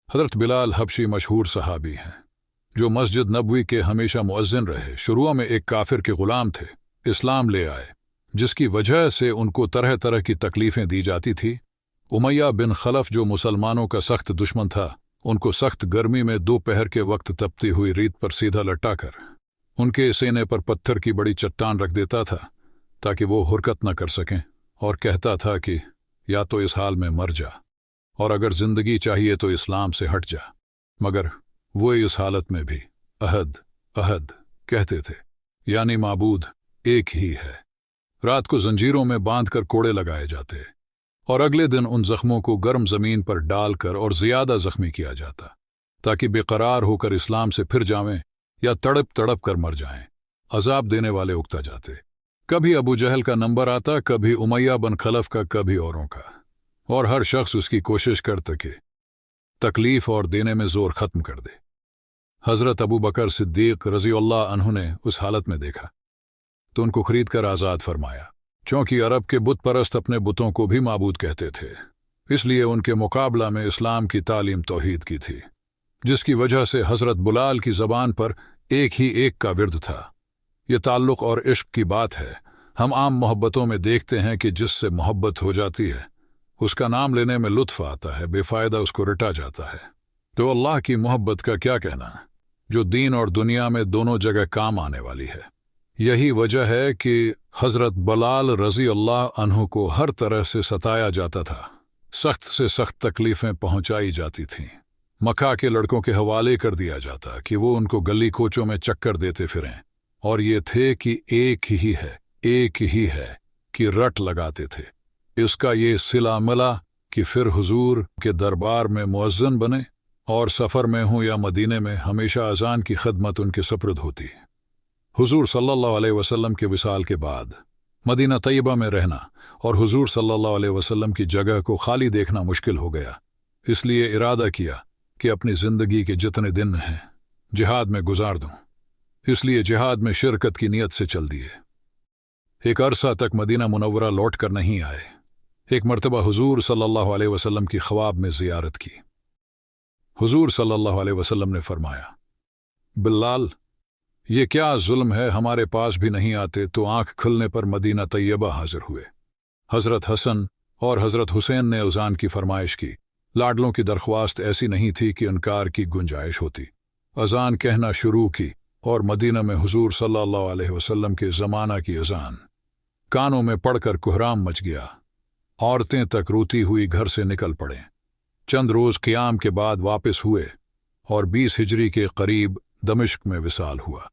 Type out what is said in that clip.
हज़रत बिलाल हबशी मशहूर सहाबी हैं जो मस्जिद नबवी के हमेशा मुअज्जिन रहे। शुरू में एक काफिर के ग़ुलाम थे, इस्लाम ले आए, जिसकी वजह से उनको तरह तरह की तकलीफ़ें दी जाती थी। उमैया बिन खलफ जो मुसलमानों का सख्त दुश्मन था, उनको सख्त गर्मी में दोपहर के वक्त तपती हुई रीत पर सीधा लटाकर उनके सीने पर पत्थर की बड़ी चट्टान रख देता था ताकि वो हरकत न कर सकें, और कहता था कि या तो इस हाल में मर जा और अगर जिंदगी चाहिए तो इस्लाम से हट जा। मगर वो इस हालत में भी अहद अहद कहते थे, यानी माबूद एक ही है। रात को जंजीरों में बांधकर कोड़े लगाए जाते और अगले दिन उन जख्मों को गर्म जमीन पर डालकर और ज्यादा जख्मी किया जाता ताकि बेकरार होकर इस्लाम से फिर जावें या तड़प तड़प कर मर जाएं। अजाब देने वाले उकता जाते। कभी अबू जहल का नंबर आता, कभी उमैया बिन खलफ का, कभी औरों का, और हर शख्स उसकी कोशिश करता कि तकलीफ और देने में जोर खत्म कर दे। हजरत अबू बकर सिद्दीक रज़ियल्लाहु अन्हु ने उस हालत में देखा तो उनको खरीद कर आज़ाद फरमाया। चूंकि अरब के बुत परस्त अपने बुतों को भी माबूद कहते थे, इसलिए उनके मुकाबला में इस्लाम की तालीम तौहीद की थी, जिसकी वजह से हजरत बिलाल की ज़बान पर एक ही एक का विर्द था। ये ताल्लुक़ और इश्क की बात है। हम आम मोहब्बतों में देखते हैं कि जिससे मोहब्बत हो जाती है उसका नाम लेने में लुत्फ़ आता है, बेफ़ायदा उसको रटा जाता है। तो अल्लाह की मोहब्बत का क्या कहना, जो दीन और दुनिया में दोनों जगह काम आने वाली है। यही वजह है कि हजरत बिलाल रज़ियल्लाहु अन्हु को हर तरह से सताया जाता था, सख्त से सख्त तकलीफ़ें पहुंचाई जाती थीं। मक्का के लड़कों के हवाले कर दिया जाता कि वो उनको गली कोचों में चक्कर देते फिरें, और ये थे कि एक ही है कि रट लगाते थे। इसका ये सिला मिला कि फिर हुजूर के दरबार में मुअज्जिन बने, और सफ़र में हों या मदीने में हमेशा अजान की खदमत उनके सपुर्द होती। हुजूर सल्लल्लाहु अलैहि वसल्लम के विसाल के बाद मदीना तैयबा में रहना और हुजूर सल्लल्लाहु अलैहि वसल्लम की जगह को खाली देखना मुश्किल हो गया। इसलिए इरादा किया कि अपनी ज़िंदगी के जितने दिन हैं जिहाद में गुजार दूं। इसलिए जिहाद में शिरकत की नीयत से चल दिए। एक अरसा तक मदीना मुनव्वरा लौट कर नहीं आए। एक मर्तबा हुजूर सल्लल्लाहु अलैहि वसल्लम की ख्वाब में ज़ियारत की। हुजूर सल्लल्लाहु अलैहि वसल्लम ने फरमाया, बिलाल, ये क्या जुल्म है, हमारे पास भी नहीं आते। तो आंख खुलने पर मदीना तैयबा हाजिर हुए। हजरत हसन और हजरत हुसैन ने अज़ान की फरमाइश की। लाडलों की दरख्वास्त ऐसी नहीं थी कि इनकार की गुंजाइश होती। अज़ान कहना शुरू की और मदीना में हुजूर सल्लल्लाहु अलैहि वसल्लम के ज़माना की अज़ान कानों में पड़कर कुहराम मच गया। औरतें तक रोती हुई घर से निकल पड़े। चंद रोज़ क़ियाम के बाद वापस हुए और 20 हिजरी के करीब दमिश्क में विसाल हुआ।